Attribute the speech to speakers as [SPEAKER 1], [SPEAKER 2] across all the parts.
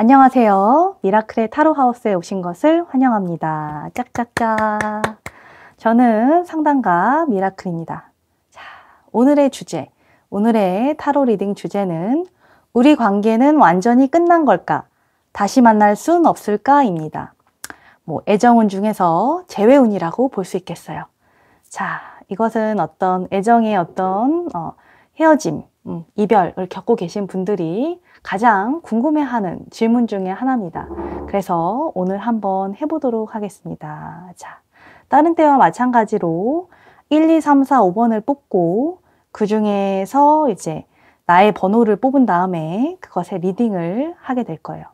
[SPEAKER 1] 안녕하세요. 미라클의 타로하우스에 오신 것을 환영합니다. 짝짝짝. 저는 상담가 미라클입니다. 자, 오늘의 주제, 오늘의 타로 리딩 주제는 우리 관계는 완전히 끝난 걸까? 다시 만날 순 없을까?입니다. 애정운 중에서 재회운이라고 볼 수 있겠어요. 자, 이것은 어떤 애정의 어떤 헤어짐, 이별을 겪고 계신 분들이 가장 궁금해하는 질문 중에 하나입니다. 그래서 오늘 한번 해보도록 하겠습니다. 자, 다른 때와 마찬가지로 1, 2, 3, 4, 5번을 뽑고 그 중에서 이제 나의 번호를 뽑은 다음에 그것의 리딩을 하게 될 거예요.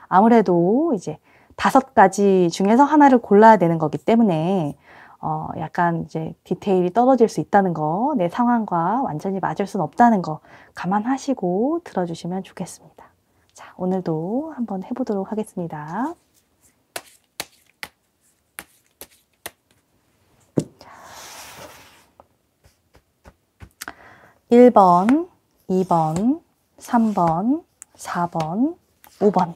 [SPEAKER 1] 아무래도 이제 5가지 중에서 하나를 골라야 되는 거기 때문에 약간 이제 디테일이 떨어질 수 있다는 거, 내 상황과 완전히 맞을 수는 없다는 거 감안하시고 들어주시면 좋겠습니다. 자, 오늘도 한번 해보도록 하겠습니다. 1번, 2번, 3번, 4번, 5번.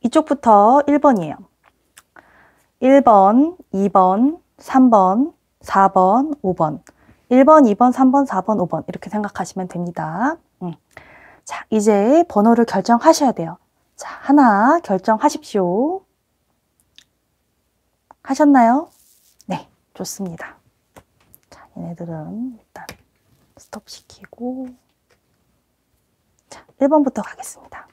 [SPEAKER 1] 이쪽부터 1번이에요. 1번, 2번, 3번, 4번, 5번. 1번, 2번, 3번, 4번, 5번. 이렇게 생각하시면 됩니다. 자, 이제 번호를 결정하셔야 돼요. 자, 하나 결정하십시오. 하셨나요? 네, 좋습니다. 자, 얘네들은 일단 스톱 시키고. 자, 1번부터 가겠습니다.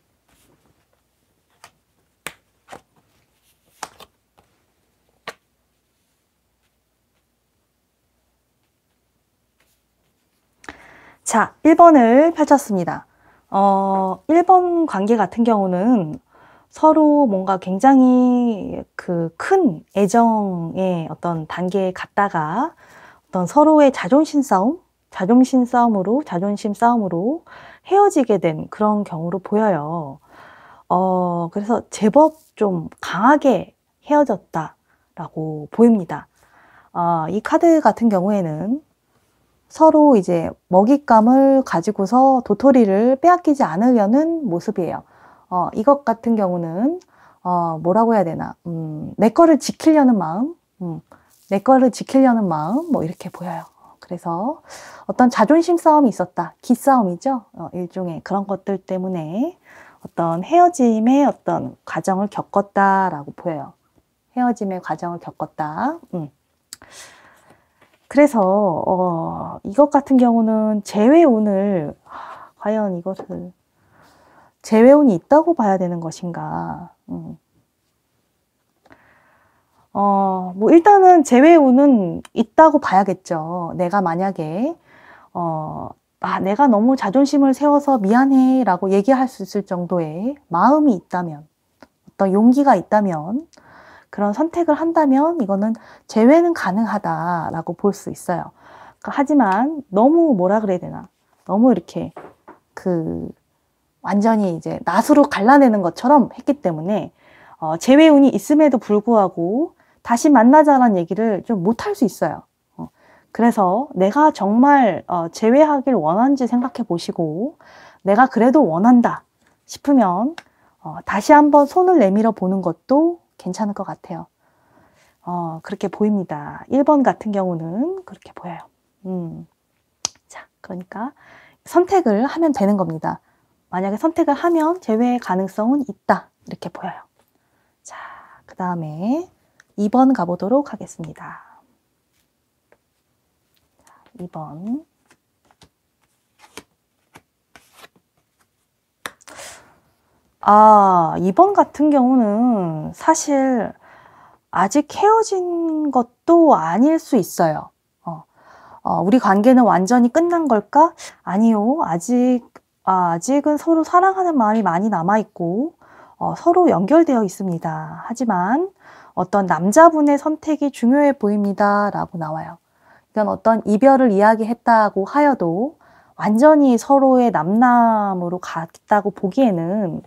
[SPEAKER 1] 자, 1번을 펼쳤습니다. 1번 관계 같은 경우는 서로 뭔가 굉장히 큰 애정의 어떤 단계에 갔다가 어떤 서로의 자존심 싸움으로 헤어지게 된 그런 경우로 보여요. 그래서 제법 좀 강하게 헤어졌다라고 보입니다. 이 카드 같은 경우에는 서로 이제 먹잇감을 가지고서 도토리를 빼앗기지 않으려는 모습이에요. 이것 같은 경우는 뭐라고 해야 되나, 내 거를 지키려는 마음, 뭐 이렇게 보여요. 그래서 어떤 자존심 싸움이 있었다, 기싸움이죠. 일종의 그런 것들 때문에 어떤 헤어짐의 어떤 과정을 겪었다라고 보여요. 헤어짐의 과정을 겪었다. 그래서 이것 같은 경우는 재회운을 과연 이것을 재회운이 있다고 봐야 되는 것인가? 일단은 재회운은 있다고 봐야겠죠. 내가 만약에 내가 너무 자존심을 세워서 미안해 라고 얘기할 수 있을 정도의 마음이 있다면, 어떤 용기가 있다면, 그런 선택을 한다면 이거는 재회는 가능하다라고 볼 수 있어요. 하지만 너무 뭐라 그래야 되나, 너무 이렇게 완전히 이제 낫으로 갈라내는 것처럼 했기 때문에 재회운이 있음에도 불구하고 다시 만나자라는 얘기를 좀 못할 수 있어요. 그래서 내가 정말 재회하길 원하는지 생각해 보시고, 내가 그래도 원한다 싶으면 다시 한번 손을 내밀어 보는 것도 괜찮을 것 같아요. 그렇게 보입니다. 1번 같은 경우는 그렇게 보여요. 자, 그러니까 선택을 하면 되는 겁니다. 만약에 선택을 하면 재회의 가능성은 있다. 이렇게 보여요. 자, 그 다음에 2번 가보도록 하겠습니다. 2번. 이번 같은 경우는 사실 아직 헤어진 것도 아닐 수 있어요. 우리 관계는 완전히 끝난 걸까? 아니요. 아직은 서로 사랑하는 마음이 많이 남아있고, 서로 연결되어 있습니다. 하지만 어떤 남자분의 선택이 중요해 보입니다. 라고 나와요. 이건 어떤 이별을 이야기했다고 하여도 완전히 서로의 남남으로 갔다고 보기에는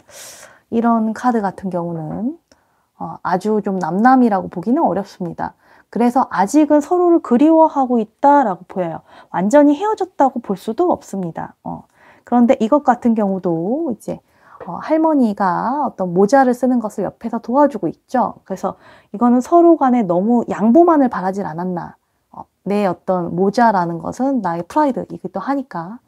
[SPEAKER 1] 이런 카드 같은 경우는 아주 좀 남남이라고 보기는 어렵습니다. 그래서 아직은 서로를 그리워하고 있다라고 보여요. 완전히 헤어졌다고 볼 수도 없습니다. 그런데 이것 같은 경우도 이제 할머니가 어떤 모자를 쓰는 것을 옆에서 도와주고 있죠. 그래서 이거는 서로 간에 너무 양보만을 바라질 않았나. 내 어떤 모자라는 것은 나의 프라이드이기도 하니까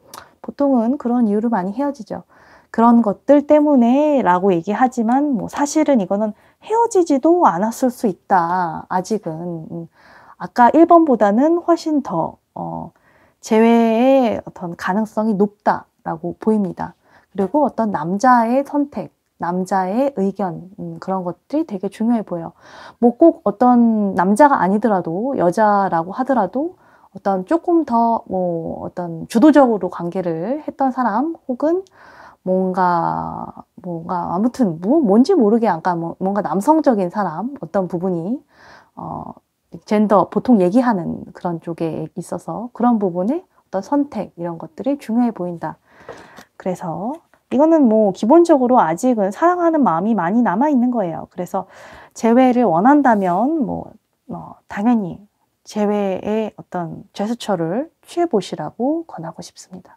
[SPEAKER 1] 보통은 그런 이유로 많이 헤어지죠. 그런 것들 때문에 라고 얘기하지만 뭐 사실은 이거는 헤어지지도 않았을 수 있다. 아직은. 아까 1번보다는 훨씬 더 재회의 어떤 가능성이 높다라고 보입니다. 그리고 어떤 남자의 선택, 남자의 의견, 그런 것들이 되게 중요해 보여요. 뭐 꼭 어떤 남자가 아니더라도 여자라고 하더라도 어떤 조금 더 뭐 어떤 주도적으로 관계를 했던 사람 혹은 뭔가 아무튼 뭔지 모르게 약간 뭔가 남성적인 사람 어떤 부분이 젠더 보통 얘기하는 그런 쪽에 있어서 그런 부분에 어떤 선택 이런 것들이 중요해 보인다. 그래서 이거는 뭐 기본적으로 아직은 사랑하는 마음이 많이 남아 있는 거예요. 그래서 재회를 원한다면 당연히 재회의 어떤 제스처를 취해 보시라고 권하고 싶습니다.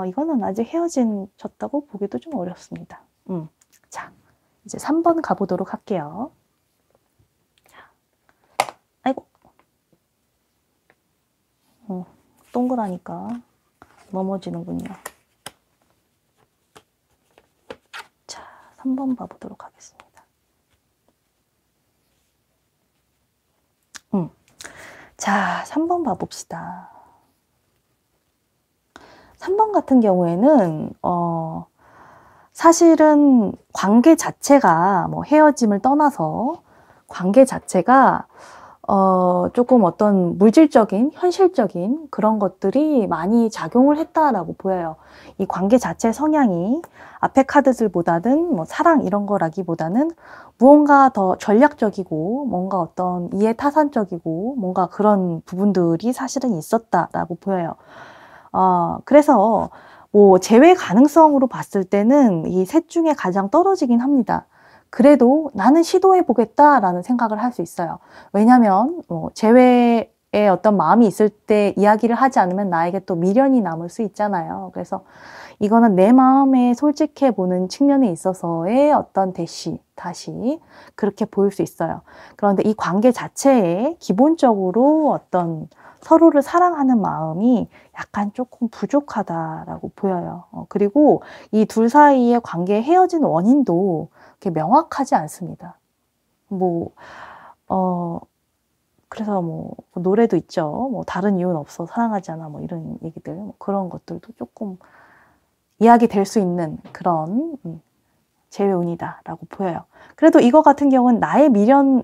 [SPEAKER 1] 이거는 아직 헤어졌다고 보기도 좀 어렵습니다. 자, 이제 3번 가보도록 할게요. 아이고. 동그라니까 넘어지는군요. 자, 3번 봐보도록 하겠습니다. 자, 3번 봐봅시다. 3번 같은 경우에는 사실은 관계 자체가 뭐 헤어짐을 떠나서 관계 자체가 조금 어떤 물질적인 현실적인 그런 것들이 많이 작용을 했다라고 보여요. 이 관계 자체 성향이 앞에 카드들보다는 뭐 사랑 이런 거라기보다는 무언가 더 전략적이고 뭔가 어떤 이해타산적이고 뭔가 그런 부분들이 사실은 있었다라고 보여요. 그래서 뭐 재회 가능성으로 봤을 때는 이 셋 중에 가장 떨어지긴 합니다. 그래도 나는 시도해 보겠다라는 생각을 할 수 있어요. 왜냐하면 재회에 어떤 마음이 있을 때 이야기를 하지 않으면 나에게 또 미련이 남을 수 있잖아요. 그래서 이거는 내 마음에 솔직해 보는 측면에 있어서의 어떤 다시 그렇게 보일 수 있어요. 그런데 이 관계 자체에 기본적으로 어떤 서로를 사랑하는 마음이 약간 조금 부족하다라고 보여요. 그리고 이 둘 사이의 관계 헤어진 원인도 그렇게 명확하지 않습니다. 그래서 노래도 있죠. 다른 이유는 없어 사랑하지 않아 이런 얘기들 그런 것들도 조금 이야기 될 수 있는 그런 재회운이다라고 보여요. 그래도 이거 같은 경우는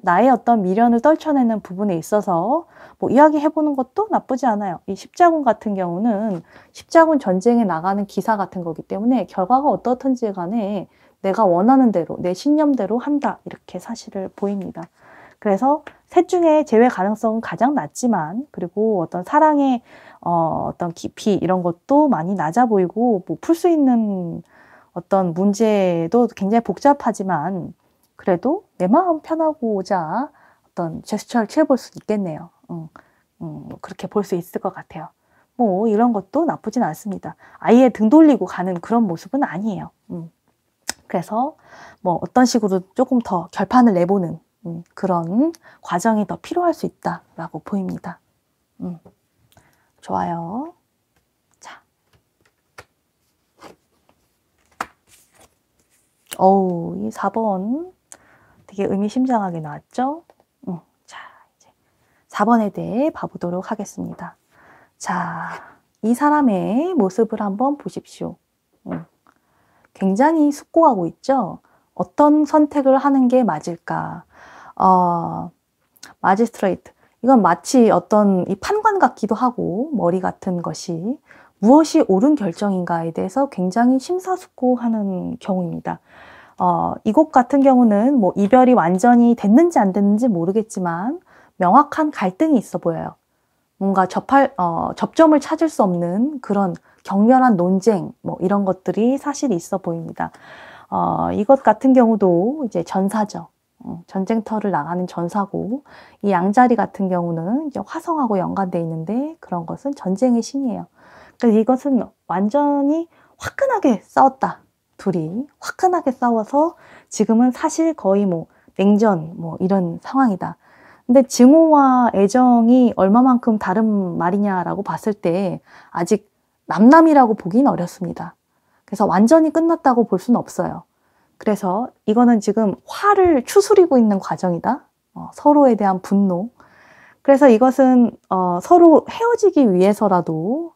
[SPEAKER 1] 나의 어떤 미련을 떨쳐내는 부분에 있어서 이야기해보는 것도 나쁘지 않아요. 이 십자군 같은 경우는 십자군 전쟁에 나가는 기사 같은 거기 때문에 결과가 어떻든지 간에 내가 원하는 대로 내 신념대로 한다 이렇게 사실을 보입니다. 그래서 셋 중에 재회 가능성은 가장 낮지만 그리고 어떤 사랑의 어떤 깊이 이런 것도 많이 낮아 보이고 풀 수 있는 어떤 문제도 굉장히 복잡하지만 그래도 내 마음 편하고자 어떤 제스처를 취해볼 수 있겠네요. 그렇게 볼 수 있을 것 같아요. 이런 것도 나쁘진 않습니다. 아예 등 돌리고 가는 그런 모습은 아니에요. 그래서 어떤 식으로 조금 더 결판을 내보는 그런 과정이 더 필요할 수 있다라고 보입니다. 좋아요. 자, 이 4번 되게 의미심장하게 나왔죠? 자, 이제 4번에 대해 봐보도록 하겠습니다. 자, 이 사람의 모습을 한번 보십시오. 굉장히 숙고하고 있죠. 어떤 선택을 하는 게 맞을까? 마지스트레이트. 이건 마치 어떤 이 판관 같기도 하고 머리 같은 것이 무엇이 옳은 결정인가에 대해서 굉장히 심사숙고하는 경우입니다. 이곳 같은 경우는 뭐 이별이 완전히 됐는지 안 됐는지 모르겠지만 명확한 갈등이 있어 보여요. 뭔가 접점을 찾을 수 없는 그런 격렬한 논쟁, 뭐 이런 것들이 사실 있어 보입니다. 이것 같은 경우도 이제 전사죠. 전쟁터를 나가는 전사고, 이 양자리 같은 경우는 이제 화성하고 연관되어 있는데 그런 것은 전쟁의 신이에요. 그래서 이것은 완전히 화끈하게 싸웠다. 둘이 화끈하게 싸워서 지금은 사실 거의 뭐 냉전 뭐 이런 상황이다. 근데 증오와 애정이 얼마만큼 다른 말이냐라고 봤을 때 아직 남남이라고 보긴 어렵습니다. 그래서 완전히 끝났다고 볼 수는 없어요. 그래서 이거는 지금 화를 추스리고 있는 과정이다. 서로에 대한 분노. 그래서 이것은 서로 헤어지기 위해서라도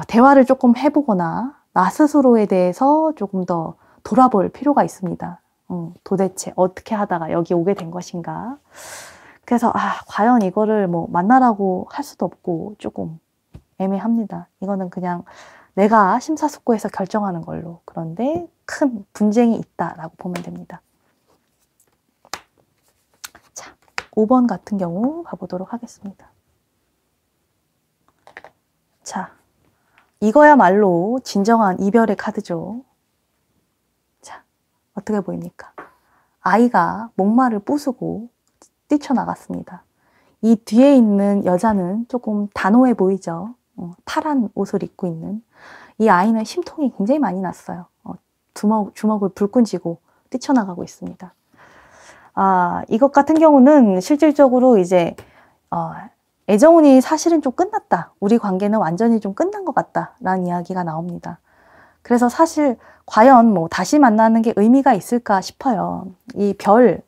[SPEAKER 1] 대화를 조금 해보거나 나 스스로에 대해서 조금 더 돌아볼 필요가 있습니다. 도대체 어떻게 하다가 여기 오게 된 것인가. 그래서 과연 이거를 뭐 만나라고 할 수도 없고 조금 애매합니다. 이거는 그냥 내가 심사숙고해서 결정하는 걸로. 그런데 큰 분쟁이 있다라고 보면 됩니다. 자, 5번 같은 경우 가보도록 하겠습니다. 자, 이거야말로 진정한 이별의 카드죠. 자, 어떻게 보입니까? 아이가 목마를 부수고 뛰쳐나갔습니다. 이 뒤에 있는 여자는 조금 단호해 보이죠. 파란 옷을 입고 있는. 이 아이는 심통이 굉장히 많이 났어요. 주먹을 불끈 쥐고 뛰쳐나가고 있습니다. 이것 같은 경우는 실질적으로 이제 애정운이 사실은 좀 끝났다. 우리 관계는 완전히 좀 끝난 것 같다. 라는 이야기가 나옵니다. 그래서 사실 과연 뭐 다시 만나는 게 의미가 있을까 싶어요. 이 별,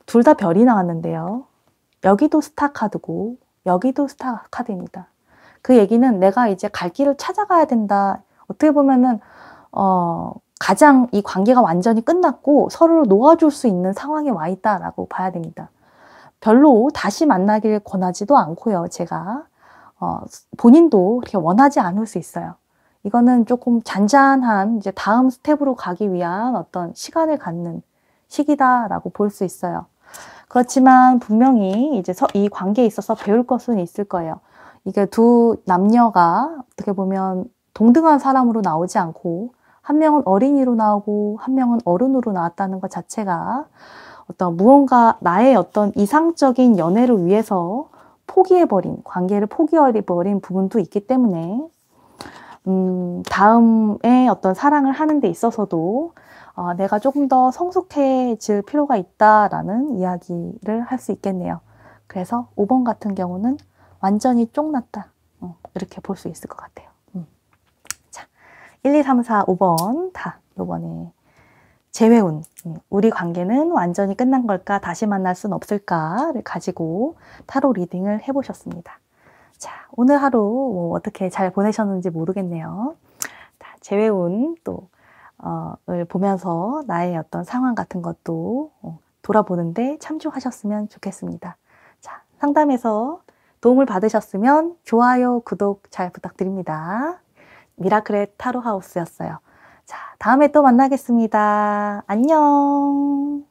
[SPEAKER 1] 둘 다 별이 나왔는데요. 여기도 스타 카드고 여기도 스타 카드입니다. 그 얘기는 내가 이제 갈 길을 찾아가야 된다. 어떻게 보면은 가장 이 관계가 완전히 끝났고 서로를 놓아줄 수 있는 상황에 와 있다라고 봐야 됩니다. 별로 다시 만나길 권하지도 않고요. 제가 본인도 그렇게 원하지 않을 수 있어요. 이거는 조금 잔잔한 이제 다음 스텝으로 가기 위한 어떤 시간을 갖는 시기다라고 볼 수 있어요. 그렇지만 분명히 이제 이 관계에 있어서 배울 것은 있을 거예요. 이게 두 남녀가 어떻게 보면 동등한 사람으로 나오지 않고 한 명은 어린이로 나오고 한 명은 어른으로 나왔다는 것 자체가 어떤 무언가 나의 어떤 이상적인 연애를 위해서 포기해버린, 관계를 포기해버린 부분도 있기 때문에 다음에 어떤 사랑을 하는 데 있어서도 내가 조금 더 성숙해질 필요가 있다라는 이야기를 할 수 있겠네요. 그래서 5번 같은 경우는 완전히 쫑났다. 이렇게 볼 수 있을 것 같아요. 자, 1, 2, 3, 4, 5번 다 요번에 재회운, 우리 관계는 완전히 끝난 걸까? 다시 만날 순 없을까?를 가지고 타로 리딩을 해보셨습니다. 자, 오늘 하루 뭐 어떻게 잘 보내셨는지 모르겠네요. 재회운 을 보면서 나의 어떤 상황 같은 것도 돌아보는데 참조하셨으면 좋겠습니다. 자, 상담에서 도움을 받으셨으면 좋아요, 구독 잘 부탁드립니다. 미라클의 타로하우스였어요. 자, 다음에 또 만나겠습니다. 안녕.